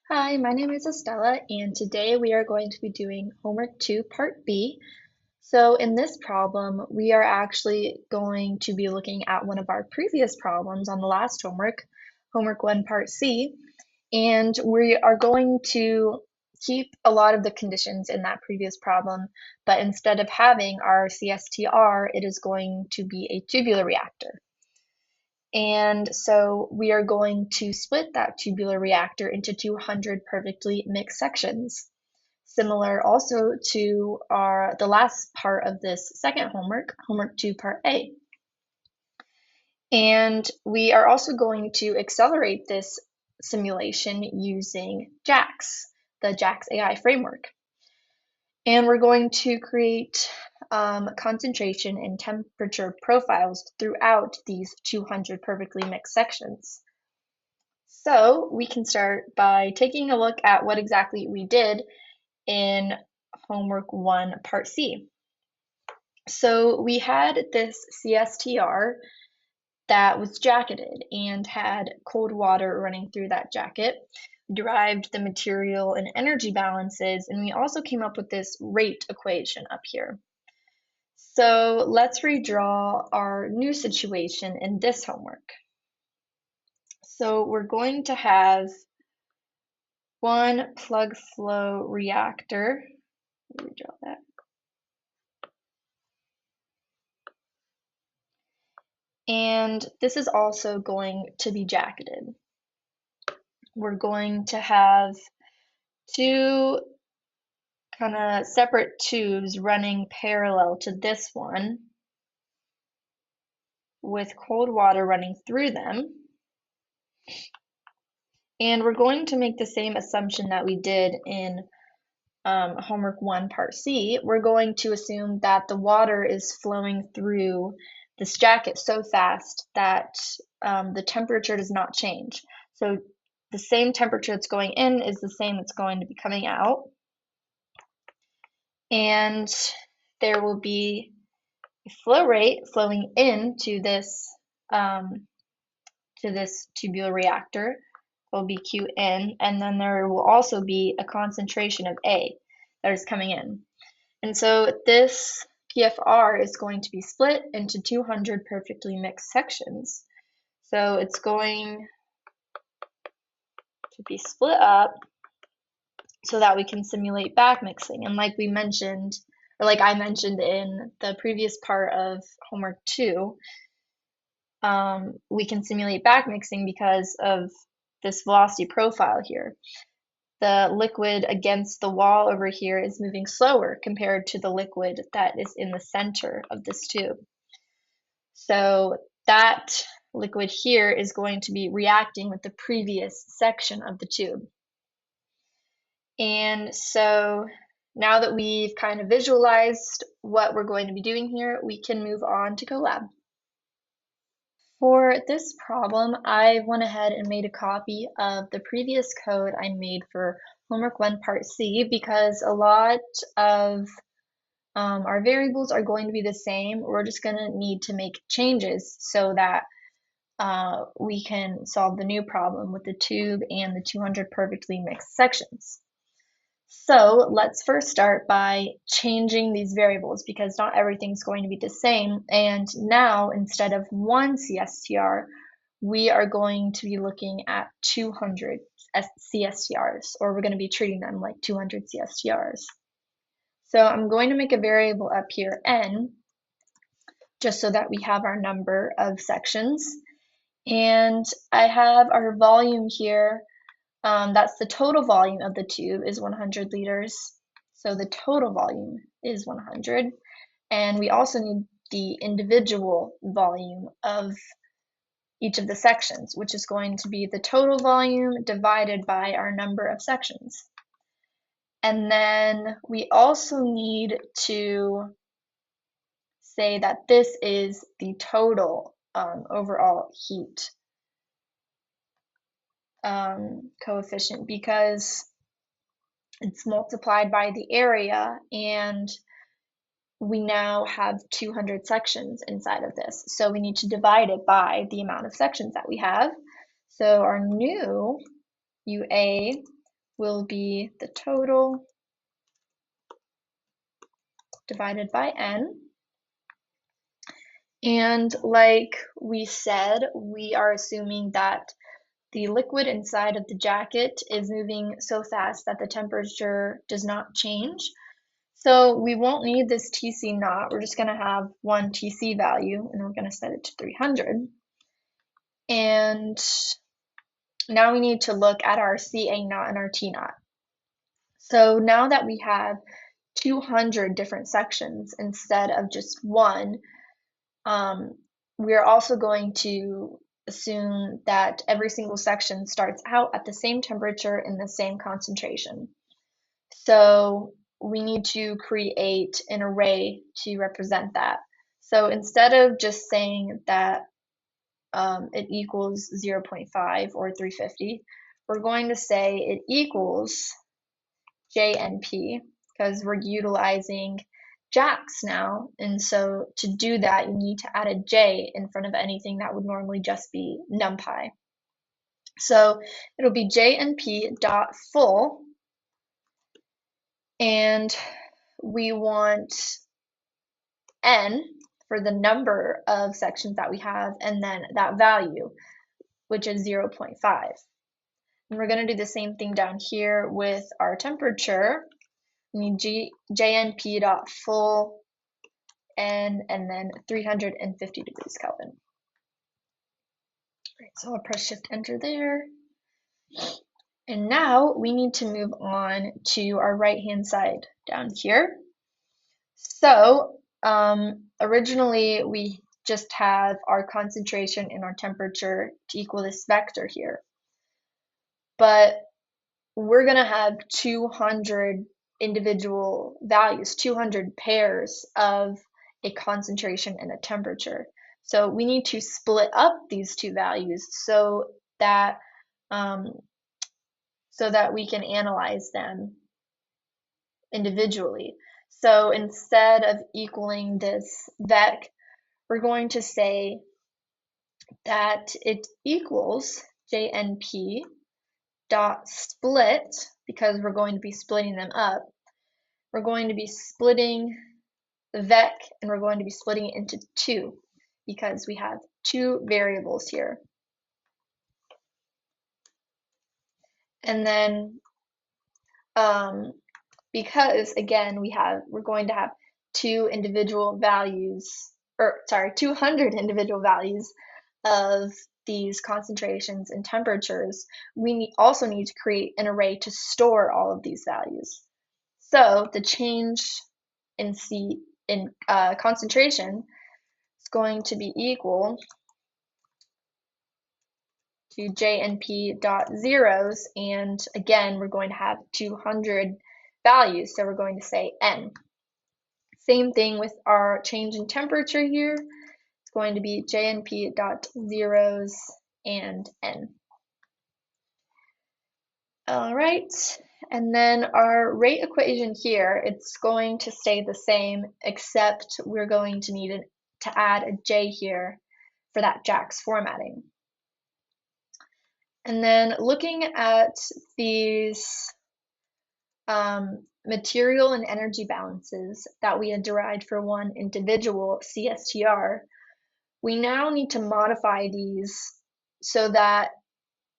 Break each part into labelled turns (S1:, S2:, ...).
S1: Hi, my name is Estella, and today we are going to be doing homework 2, part B. So in this problem, we are actually going to be looking at one of our previous problems on the last homework 1, part C, and we are going to keep a lot of the conditions in that previous problem, but instead of having our CSTR, it is going to be a tubular reactor. And so we are going to split that tubular reactor into 200 perfectly mixed sections. Similar also to the last part of this second homework 2 part A. And we are also going to accelerate this simulation using JAX, the JAX AI framework. And we're going to create concentration and temperature profiles throughout these 200 perfectly mixed sections. So we can start by taking a look at what exactly we did in homework 1, part C. So we had this CSTR that was jacketed and had cold water running through that jacket. We derived the material and energy balances, and we also came up with this rate equation up here. So let's redraw our new situation in this homework. So we're going to have one plug flow reactor. Let me redraw that. And this is also going to be jacketed. We're going to have two kind of separate tubes running parallel to this one with cold water running through them. And we're going to make the same assumption that we did in homework 1, part C. We're going to assume that the water is flowing through this jacket so fast that the temperature does not change. So the same temperature that's going in is the same that's going to be coming out. And there will be a flow rate flowing into this tubular reactor. It will be Qn, and then there will also be a concentration of A that is coming in. And so this PFR is going to be split into 200 perfectly mixed sections. So it's going to be split up so that we can simulate back mixing. And like we mentioned, or like I mentioned in the previous part of homework 2, we can simulate back mixing because of this velocity profile here. The liquid against the wall over here is moving slower compared to the liquid that is in the center of this tube. So that liquid here is going to be reacting with the previous section of the tube. And so now that we've kind of visualized what we're going to be doing here, we can move on to CoLab. For this problem, I went ahead and made a copy of the previous code I made for homework 1, part C, because a lot of our variables are going to be the same. We're just going to need to make changes so that we can solve the new problem with the tube and the 200 perfectly mixed sections. So let's first start by changing these variables because not everything's going to be the same. And now instead of one CSTR, we are going to be looking at 200 CSTRs, or we're going to be treating them like 200 CSTRs. So I'm going to make a variable up here, n, just so that we have our number of sections. And I have our volume here. That's the total volume of the tube is 100 liters. So the total volume is 100. And we also need the individual volume of each of the sections, which is going to be the total volume divided by our number of sections. And then we also need to say that this is the total overall heat coefficient because it's multiplied by the area, and we now have 200 sections inside of this. So we need to divide it by the amount of sections that we have. So our new UA will be the total divided by n. And like we said, we are assuming that the liquid inside of the jacket is moving so fast that the temperature does not change. So we won't need this TC naught. We're just going to have one TC value, and we're going to set it to 300. And now we need to look at our CA naught and our T naught. So now that we have 200 different sections instead of just one, we're also going to assume that every single section starts out at the same temperature and the same concentration. So we need to create an array to represent that. So instead of just saying that it equals 0.5 or 350, we're going to say it equals JNP because we're utilizing JAX now, and so to do that you need to add a J in front of anything that would normally just be NumPy. So it'll be JNP.full, and we want n for the number of sections that we have, and then that value, which is 0.5. And we're going to do the same thing down here with our temperature. We need JNP.full n and then 350 degrees Kelvin. Right, so I'll press Shift Enter there. And now we need to move on to our right-hand side down here. So originally we just have our concentration and our temperature to equal this vector here. But we're going to have 200 individual values, 200 pairs of a concentration and a temperature. So we need to split up these two values so that we can analyze them individually. So instead of equaling this vec, we're going to say that it equals JNP dot split, because we're going to be splitting them up. We're going to be splitting the vec, and we're going to be splitting it into two because we have two variables here. And then because again we're going to have 200 individual values of these concentrations and temperatures, we also need to create an array to store all of these values. So the change in concentration is going to be equal to JNP dot zeros, and again we're going to have 200 values, so we're going to say n. Same thing with our change in temperature here. It's going to be JNP dot zeros and n. All right, and then our rate equation here, it's going to stay the same, except we're going to need to add a J here for that JAX formatting. And then looking at these material and energy balances that we had derived for one individual CSTR, we now need to modify these so that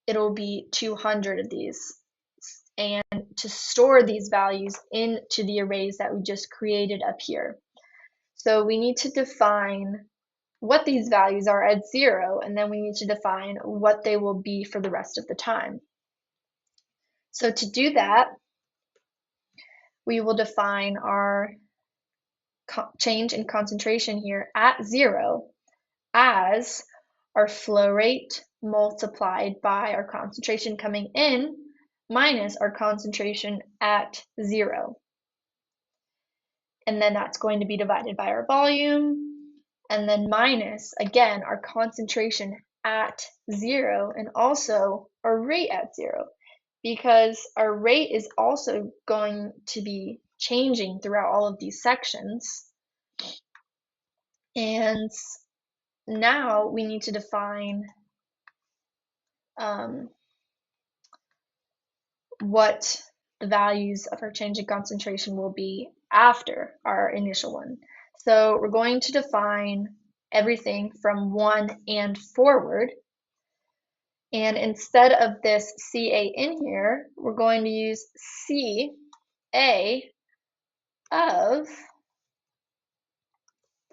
S1: it'll be 200 of these, and to store these values into the arrays that we just created up here. So we need to define what these values are at 0, and then we need to define what they will be for the rest of the time. So to do that, we will define our change in concentration here at 0 as our flow rate multiplied by our concentration coming in minus our concentration at 0. And then that's going to be divided by our volume, and then minus, again, our concentration at 0 and also our rate at 0, because our rate is also going to be changing throughout all of these sections. And now we need to define what the values of our change in concentration will be after our initial one. So we're going to define everything from 1 and forward. And instead of this CA in here, we're going to use CA of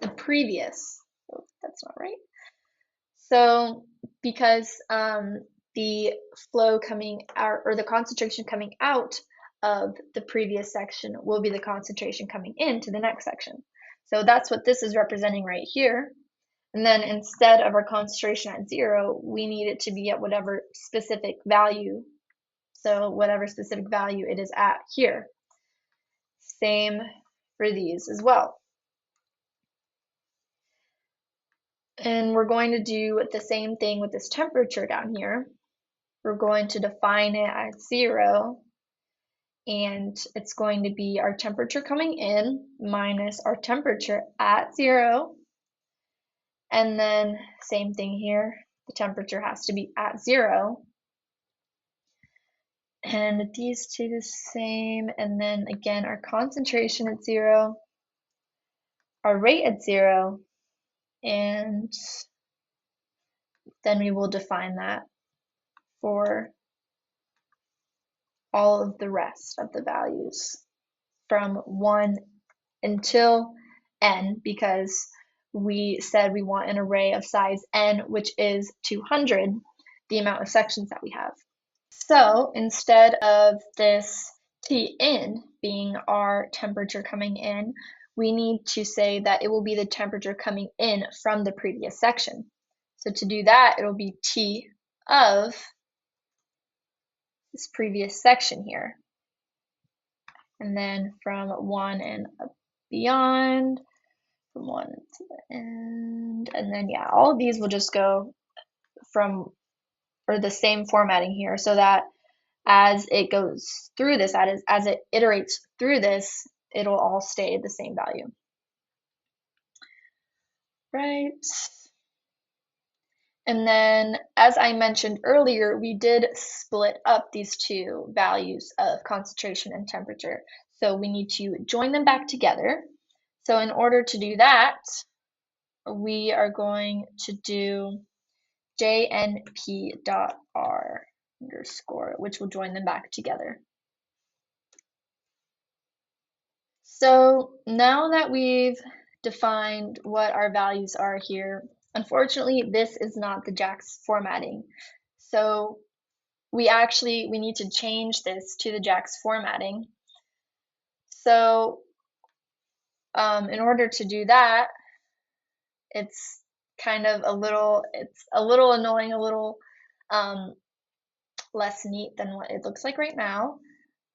S1: the previous. Oh, that's not right. So because the flow coming out, or the concentration coming out of the previous section will be the concentration coming into the next section. So that's what this is representing right here. And then instead of our concentration at 0, we need it to be at whatever specific value. So whatever specific value it is at here. Same for these as well. And we're going to do the same thing with this temperature down here. We're going to define it at 0, and it's going to be our temperature coming in minus our temperature at 0. And then same thing here, the temperature has to be at 0. And these two the same, and then again our concentration at 0, our rate at 0, and then we will define that for all of the rest of the values from 1 until n, because we said we want an array of size n, which is 200, the amount of sections that we have. So instead of this T in being our temperature coming in, we need to say that it will be the temperature coming in from the previous section. So to do that, it'll be T of this previous section here. And then from 1 and up beyond, from 1 to the end, and then yeah, all of these will just go from, or the same formatting here, so that as it goes through this, as it iterates through this, it'll all stay the same value. Right. And then, as I mentioned earlier, we did split up these two values of concentration and temperature. So we need to join them back together. So in order to do that, we are going to do jnp.r underscore, which will join them back together. So now that we've defined what our values are here, unfortunately, this is not the JAX formatting. So we need to change this to the JAX formatting. So in order to do that, it's kind of a little annoying, a little less neat than what it looks like right now.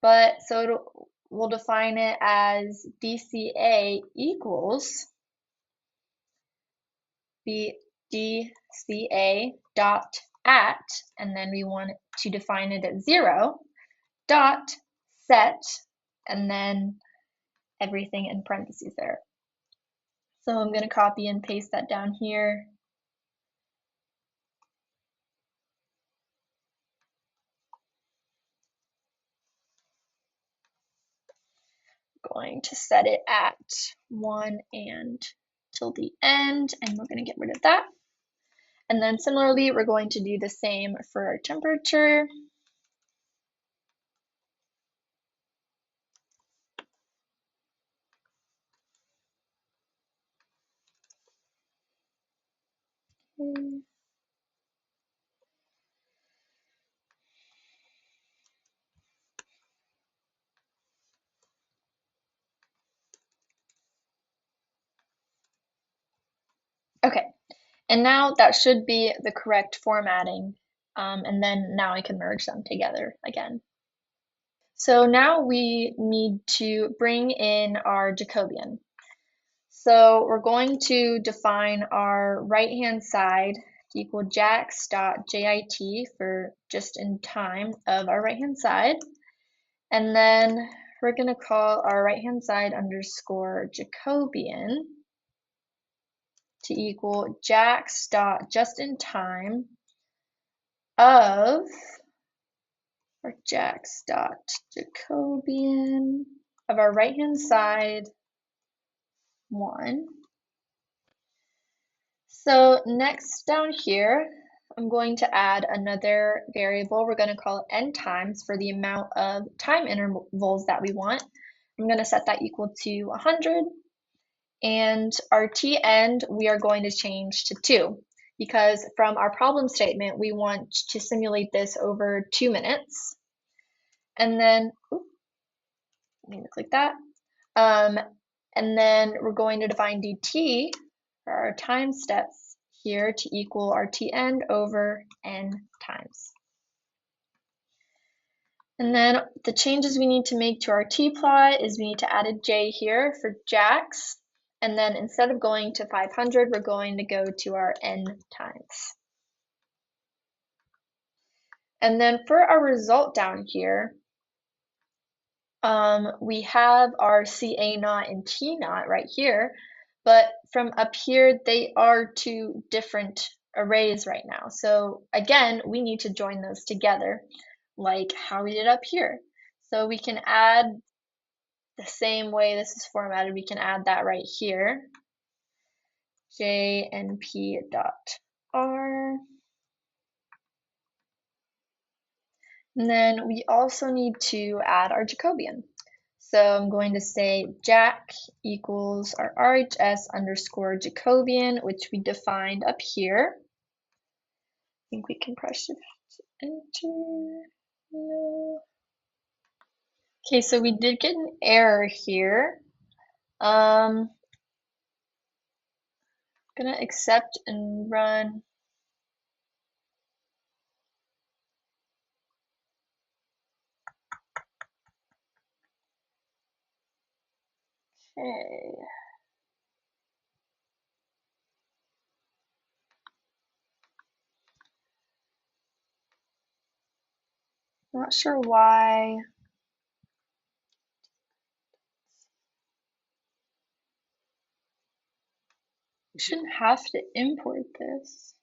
S1: But so we'll define it as DCA equals the DCA dot at, and then we want to define it at 0 dot set, and then everything in parentheses there. So I'm going to copy and paste that down here. Going to set it at 1 and till the end, and we're going to get rid of that. And then similarly, we're going to do the same for our temperature. Okay, and now that should be the correct formatting, and then now I can merge them together again. So now we need to bring in our Jacobian. So we're going to define our right-hand side to equal jax.jit for just in time of our right-hand side. And then we're going to call our right-hand side underscore Jacobian to equal jax.justinTime of our jax.jacobian of our right-hand side 1. So next down here, I'm going to add another variable. We're going to call it n times for the amount of time intervals that we want. I'm going to set that equal to 100. And our t end, we are going to change to 2 because from our problem statement, we want to simulate this over 2 minutes. And then, let me click that. And then we're going to define dt for our time steps here to equal our t end over n times. And then the changes we need to make to our t-plot is we need to add a j here for jax. And then instead of going to 500, we're going to go to our n times. And then for our result down here, we have our CA naught and T naught right here, but from up here, they are 2 different arrays right now. So again, we need to join those together, like how we did up here. So we can add the same way this is formatted, we can add that right here, jnp.r. And then we also need to add our Jacobian. So I'm going to say jac equals our RHS underscore Jacobian, which we defined up here. I think we can press Shift Enter. No. Okay, so we did get an error here. I'm gonna accept and run. Okay. Not sure why. We shouldn't have to import this.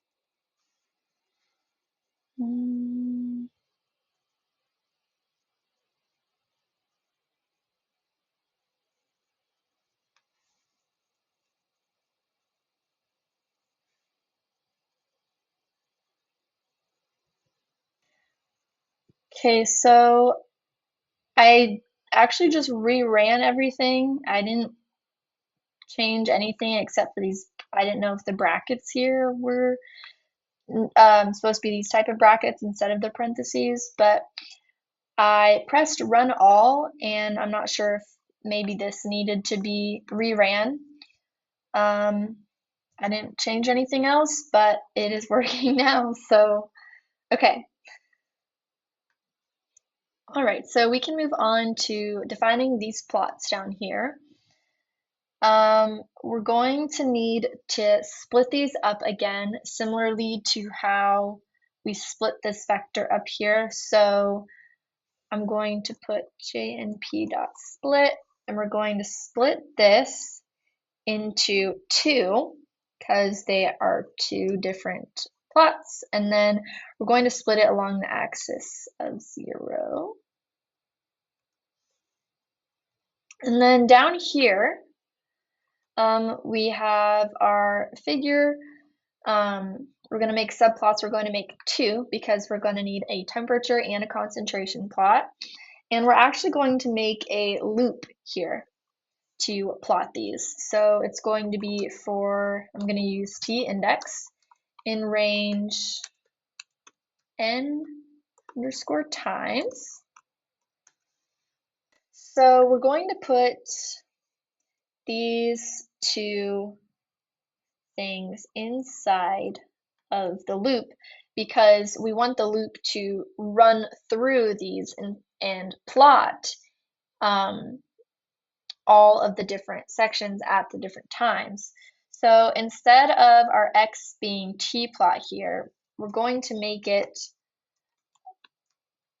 S1: Okay, so I actually just reran everything. I didn't change anything except for these. I didn't know if the brackets here were supposed to be these type of brackets instead of the parentheses, but I pressed run all, and I'm not sure if maybe this needed to be reran. I didn't change anything else, but it is working now, so okay. All right, so we can move on to defining these plots down here. We're going to need to split these up again, similarly to how we split this vector up here. So I'm going to put jnp.split, and we're going to split this into 2 because they are 2 different plots, and then we're going to split it along the axis of 0. And then down here, we have our figure. We're going to make subplots. We're going to make 2 because we're going to need a temperature and a concentration plot. And we're actually going to make a loop here to plot these. So it's going to be for, I'm going to use t index in range n underscore times. So we're going to put these 2 things inside of the loop because we want the loop to run through these and plot all of the different sections at the different times. So instead of our x being t plot here, we're going to make it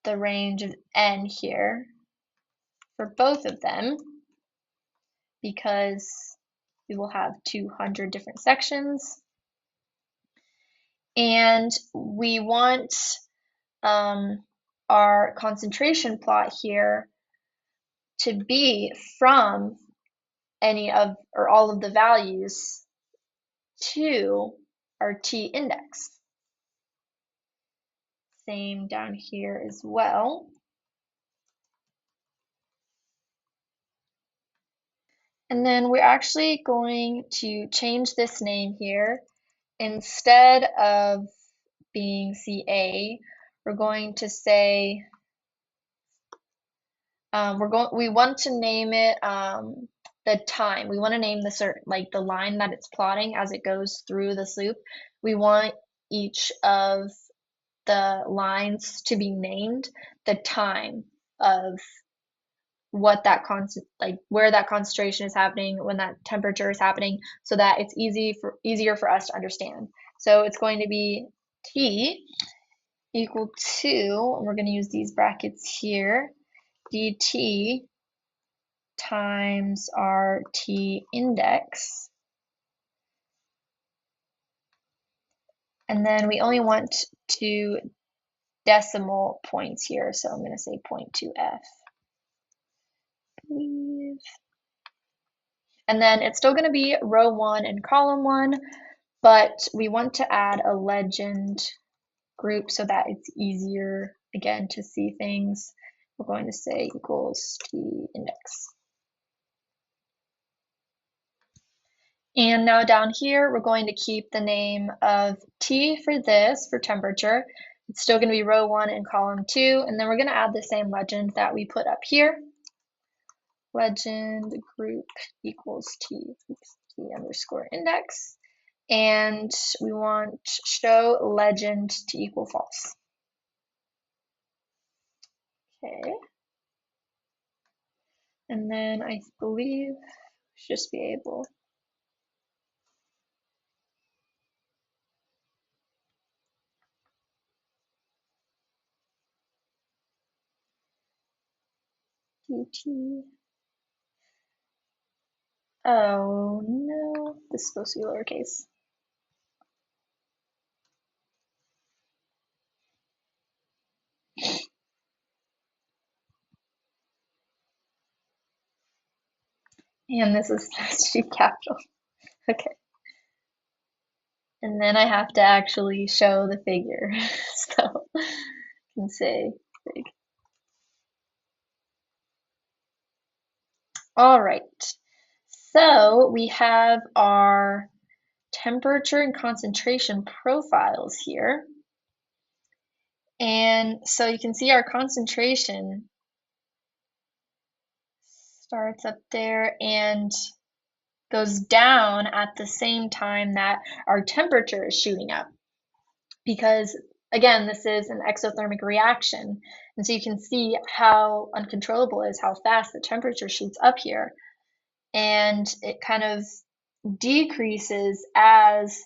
S1: the range of n here for both of them because we will have 200 different sections. And we want our concentration plot here to be from any of or all of the values to our T index. Same down here as well. And then we're actually going to change this name here. Instead of being CA, we're going to say we want to name it the time. We want to name the certain like the line that it's plotting as it goes through this loop. We want each of the lines to be named the time of what that where that concentration is happening, when that temperature is happening, so that it's easier for us to understand. So it's going to be T equal to, and we're going to use these brackets here, dt times our T index. And then we only want 2 decimal points here, so I'm going to say 0.2f. And then it's still going to be row 1 and column 1, but we want to add a legend group so that it's easier, again, to see things. We're going to say equals T index. And now down here, we're going to keep the name of T for this, for temperature. It's still going to be row 1 and column 2, and then we're going to add the same legend that we put up here. Legend group equals T underscore index. And we want show legend to equal false. Okay. And then I believe we should just be able dt. Oh no, this is supposed to be lowercase. And this is supposed to be capital. Okay. And then I have to actually show the figure. So I can say big. All right. So we have our temperature and concentration profiles here. And so you can see our concentration starts up there and goes down at the same time that our temperature is shooting up. Because again, this is an exothermic reaction. And so you can see how uncontrollable it is, how fast the temperature shoots up here. And it kind of decreases as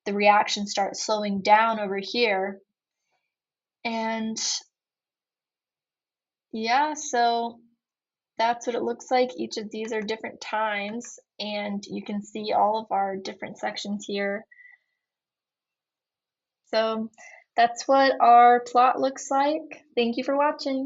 S1: the reaction starts slowing down over here. And yeah, so that's what it looks like. Each of these are different times, and you can see all of our different sections here. So that's what our plot looks like. Thank you for watching.